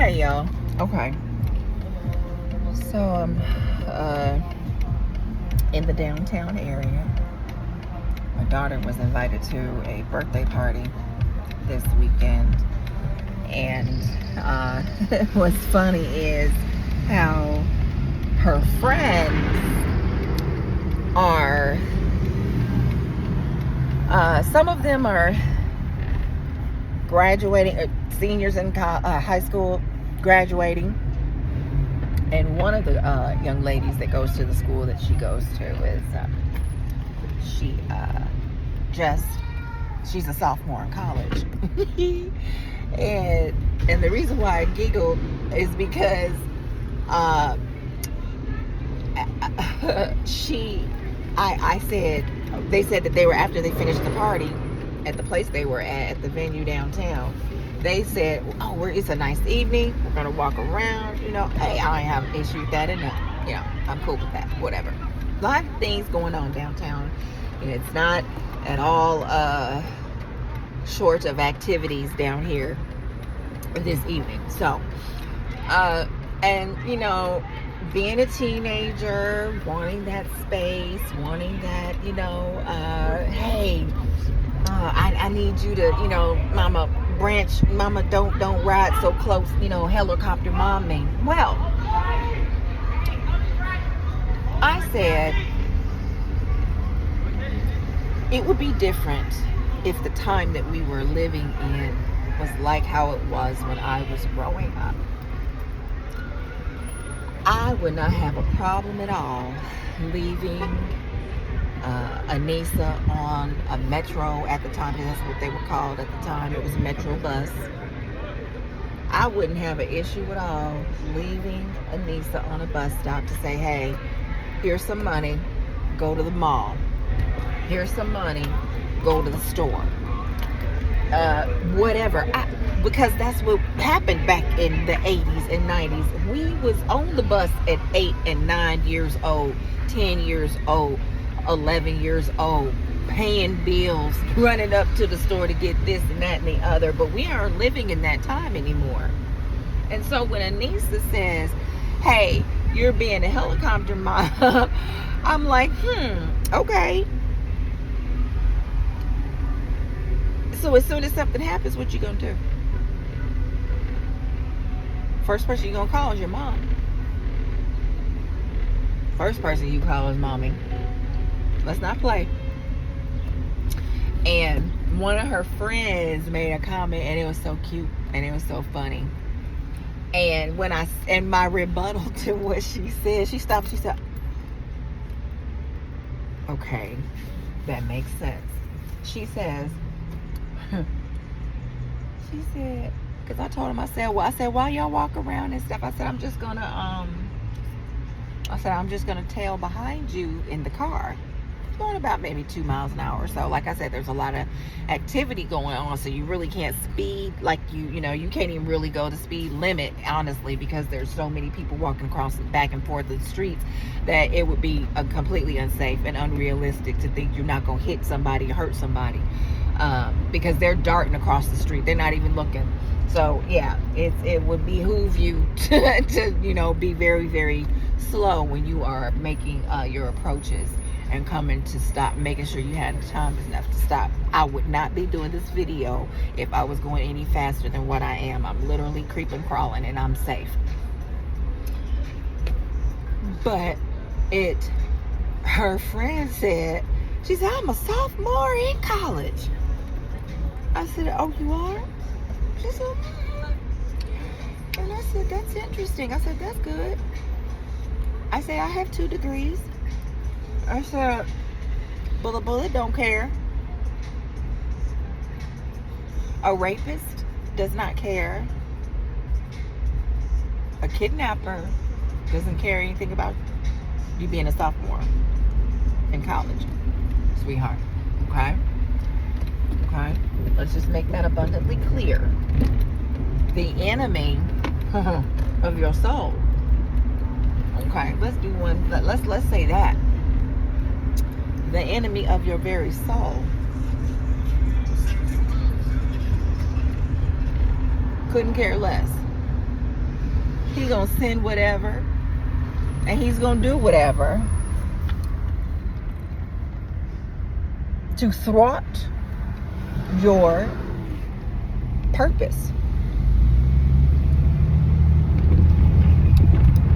Hey y'all. Okay. So in the downtown area. My daughter was invited to a birthday party this weekend. And what's funny is how her friends are, some of them are graduating, seniors in high school graduating. And one of the young ladies that goes to the school that she goes to is, she's a sophomore in college. and the reason why I giggled is because they said that they were, after they finished the party at the place they were at the venue downtown, they said, oh, it's a nice evening, we're gonna walk around, hey, I ain't have an issue with that, and I'm cool with that, whatever. A lot of things going on downtown, and it's not at all short of activities down here this evening. So and being a teenager, wanting that space, wanting that, hey, I need you to, mama don't ride so close, helicopter mom me. Well, I said it would be different if the time that we were living in was like how it was when I was growing up. I would not have a problem at all leaving Anissa on a metro at the time, because that's what they were called at the time. It was a metro bus. I wouldn't have an issue at all leaving Anissa on a bus stop to say, hey, here's some money, go to the mall. Here's some money, go to the store. Whatever. Because that's what happened back in the 80s and 90s. We was on the bus at 8 and 9 years old, 10 years old, 11 years old, paying bills, running up to the store to get this and that and the other. But we aren't living in that time anymore. And so when Anissa says, hey, you're being a helicopter mom, I'm like, okay. So as soon as something happens, what you gonna do? First person you're gonna call is your mom. First person you call is mommy. Let's not play. And one of her friends made a comment, and it was so cute and it was so funny. And and my rebuttal to what she said, she stopped. She said, "Okay, that makes sense." She says, she said, because I told him, I said, while y'all walk around and stuff, I said, I'm just gonna tail behind you in the car. Going about maybe 2 miles an hour or so. Like I said, there's a lot of activity going on, so you really can't speed like you can't even really go the speed limit, honestly, because there's so many people walking across back and forth the streets that it would be completely unsafe and unrealistic to think you're not gonna hit somebody or hurt somebody, because they're darting across the street. They're not even looking. So yeah, it would behoove you to be very, very slow when you are making your approaches and coming to stop, making sure you had time enough to stop. I would not be doing this video if I was going any faster than what I am. I'm literally creeping, crawling, and I'm safe. But her friend said, she said, I'm a sophomore in college. I said, oh, you are? She said, and I said, that's interesting. I said, that's good. I said, I have 2 degrees. I said, bullet don't care. A rapist does not care. A kidnapper doesn't care anything about you being a sophomore in college, sweetheart. Okay? Okay? Let's just make that abundantly clear. The enemy of your soul. Okay, let's do one. Let's say that. The enemy of your very soul couldn't care less He's going to send whatever. And he's going to do whatever to thwart your purpose.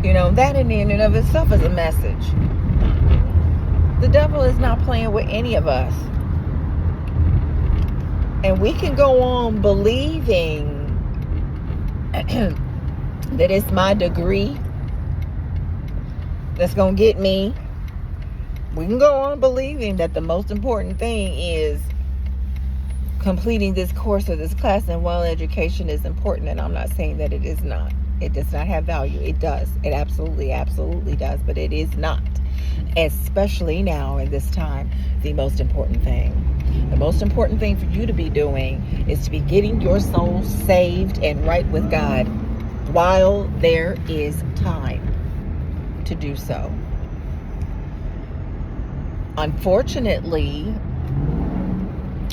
You know, that in and of itself is a message. The devil is not playing with any of us. And we can go on believing that it's my degree that's going to get me. We can go on believing that the most important thing is completing this course or this class, and while education is important, and I'm not saying that it is not. It does not have value. It does. It absolutely, absolutely does. But it is not, especially now in this time, the most important thing. The most important thing for you to be doing is to be getting your soul saved and right with God while there is time to do so. Unfortunately,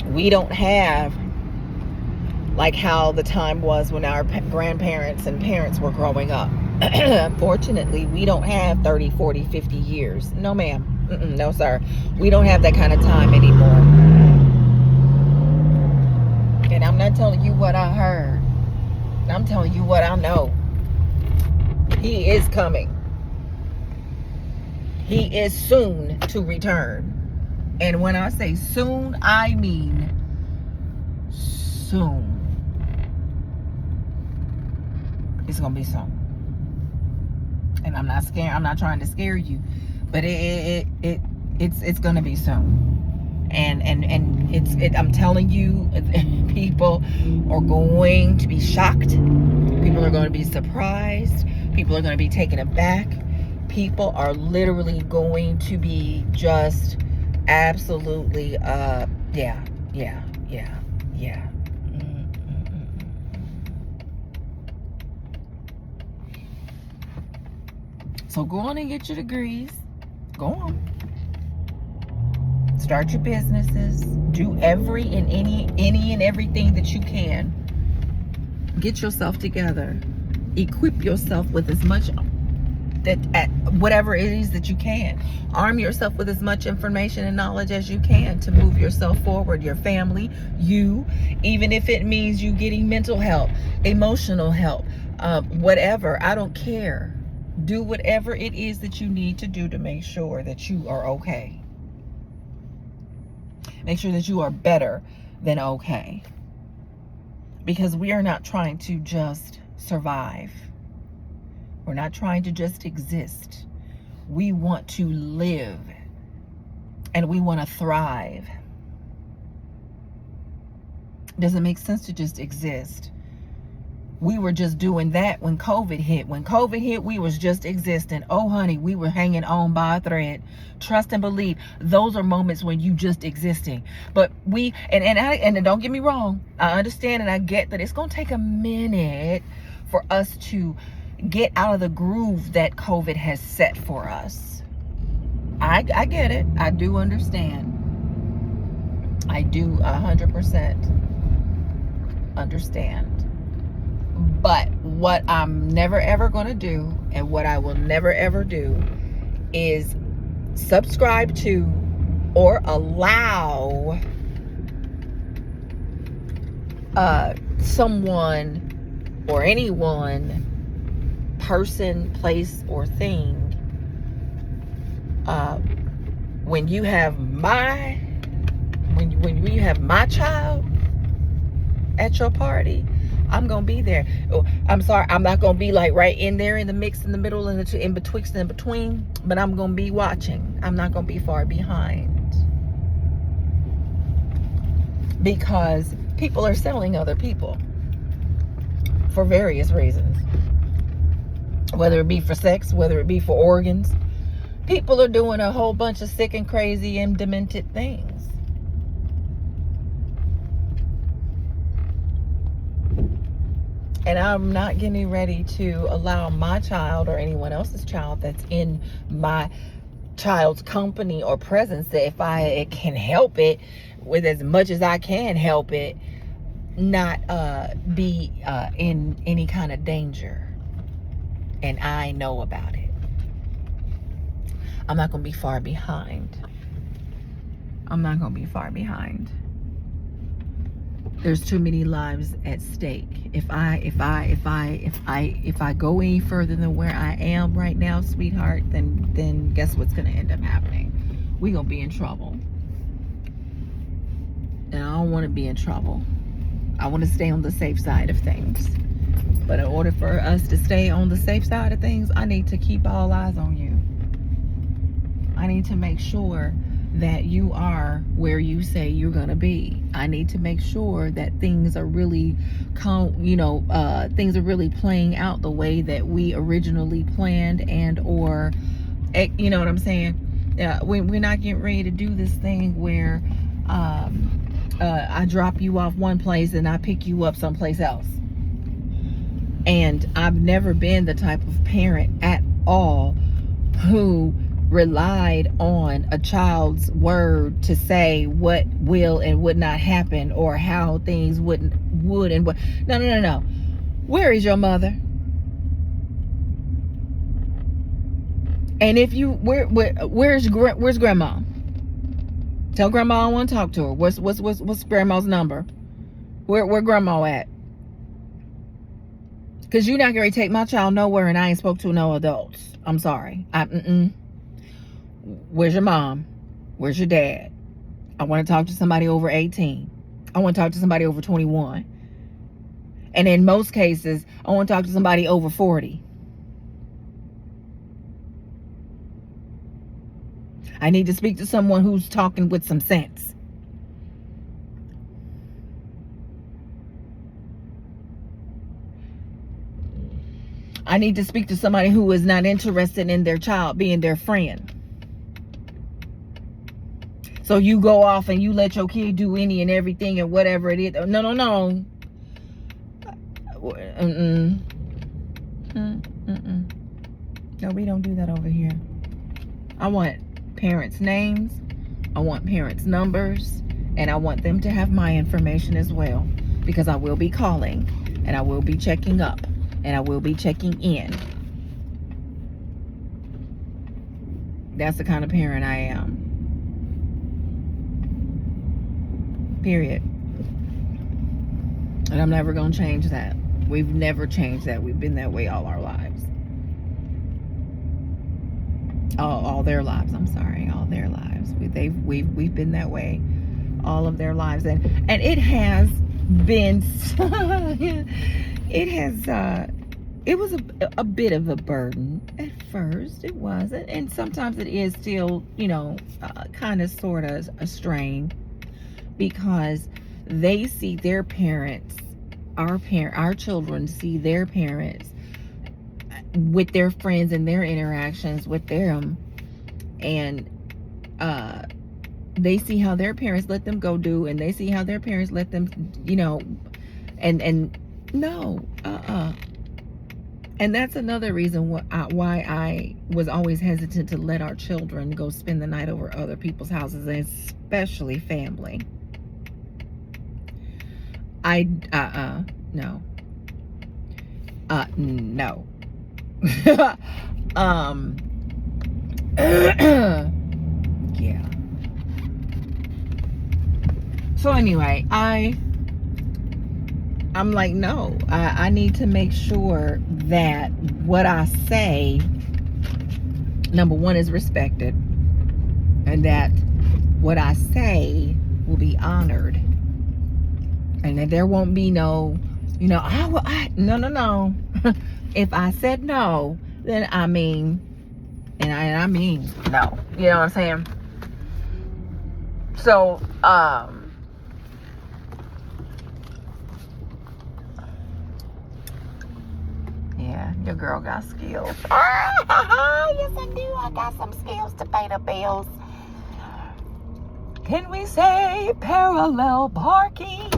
we don't have like how the time was when our grandparents and parents were growing up. Unfortunately, we don't have 30, 40, 50 years. No, ma'am. No, sir. We don't have that kind of time anymore. And I'm not telling you what I heard. I'm telling you what I know. He is coming. He is soon to return. And when I say soon, I mean soon. It's gonna be soon. And I'm not scared. I'm not trying to scare you, but it's gonna be soon. And I'm telling you, people are going to be shocked. People are going to be surprised. People are going to be taken aback. People are literally going to be just absolutely yeah. So go on and get your degrees. Go on. Start your businesses. Do every and any and everything that you can. Get yourself together. Equip yourself with as much whatever it is that you can. Arm yourself with as much information and knowledge as you can to move yourself forward, your family, you, even if it means you getting mental help, emotional help, whatever. I don't care. Do whatever it is that you need to do to make sure that you are okay. Make sure that you are better than okay. Because we are not trying to just survive. We're not trying to just exist. We want to live. And we want to thrive. It doesn't make sense to just exist. We were just doing that when COVID hit. When COVID hit, we was just existing. Oh, honey, we were hanging on by a thread. Trust and believe. Those are moments when you just existing. But we, and don't get me wrong, I understand and I get that it's going to take a minute for us to get out of the groove that COVID has set for us. I get it. I do understand. I do 100% understand. But what I'm never ever going to do, and what I will never ever do, is subscribe to or allow someone or anyone, person, place, or thing, when you have my child at your party, I'm gonna be there. I'm sorry, I'm not gonna be like right in there in the mix, in the middle, and in betwixt and in between, but I'm gonna be watching. I'm not gonna be far behind, because people are selling other people for various reasons, whether it be for sex, whether it be for organs. People are doing a whole bunch of sick and crazy and demented things. And I'm not getting ready to allow my child or anyone else's child that's in my child's company or presence, that if I can help it, with as much as I can help it, not be in any kind of danger. and I know about it. I'm not going to be far behind. I'm not going to be far behind. There's too many lives at stake. If I go any further than where I am right now, sweetheart, then guess what's going to end up happening? We're going to be in trouble. And I don't want to be in trouble. I want to stay on the safe side of things. But in order for us to stay on the safe side of things, I need to keep all eyes on you. I need to make sure that you are where you say you're going to be. I need to make sure that things are really, things are really playing out the way that we originally planned, and or, you know what I'm saying? We're not getting ready to do this thing where I drop you off one place and I pick you up someplace else. And I've never been the type of parent at all who relied on a child's word to say what will and would not happen, or how things would and what. No. Where is your mother? And if you where's grandma? Tell grandma I want to talk to her. What's grandma's number? Where grandma at? Because you're not going to take my child nowhere, and I ain't spoke to no adults. I'm sorry. Where's your mom? Where's your dad? I want to talk to somebody over 18. I want to talk to somebody over 21. And in most cases, I want to talk to somebody over 40. I need to speak to someone who's talking with some sense. I need to speak to somebody who is not interested in their child being their friend. So you go off and you let your kid do any and everything and whatever it is. No. No, we don't do that over here. I want parents' names. I want parents' numbers. And I want them to have my information as well. Because I will be calling. And I will be checking up. And I will be checking in. That's the kind of parent I am. Period. And I'm never going to change that. We've never changed that. We've been that way all our lives. All their lives. I'm sorry. All their lives. We've been that way all of their lives. And it has been, it was a bit of a burden at first. It was. And sometimes it is still, kind of sort of a strain. Because they see their parents, our children see their parents with their friends and their interactions with them, and they see how their parents let them go do, and they see how their parents let them, and that's another reason why I was always hesitant to let our children go spend the night over other people's houses, and especially family. No. Yeah. So anyway, I'm like, no, I need to make sure that what I say, number one, is respected, and that what I say will be honored. And that there won't be no, no. If I said no, then I mean, and I mean no. You know what I'm saying? So, yeah, your girl got skills. Yes, I do. I got some skills to pay the bills. Can we say parallel parking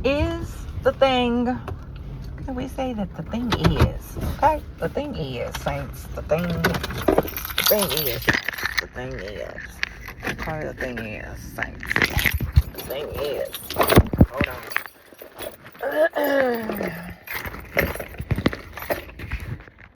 is the thing? Can we say that the thing is? Okay, the thing is, saints. The thing is. Okay, the thing is, saints. The thing is. Hold on.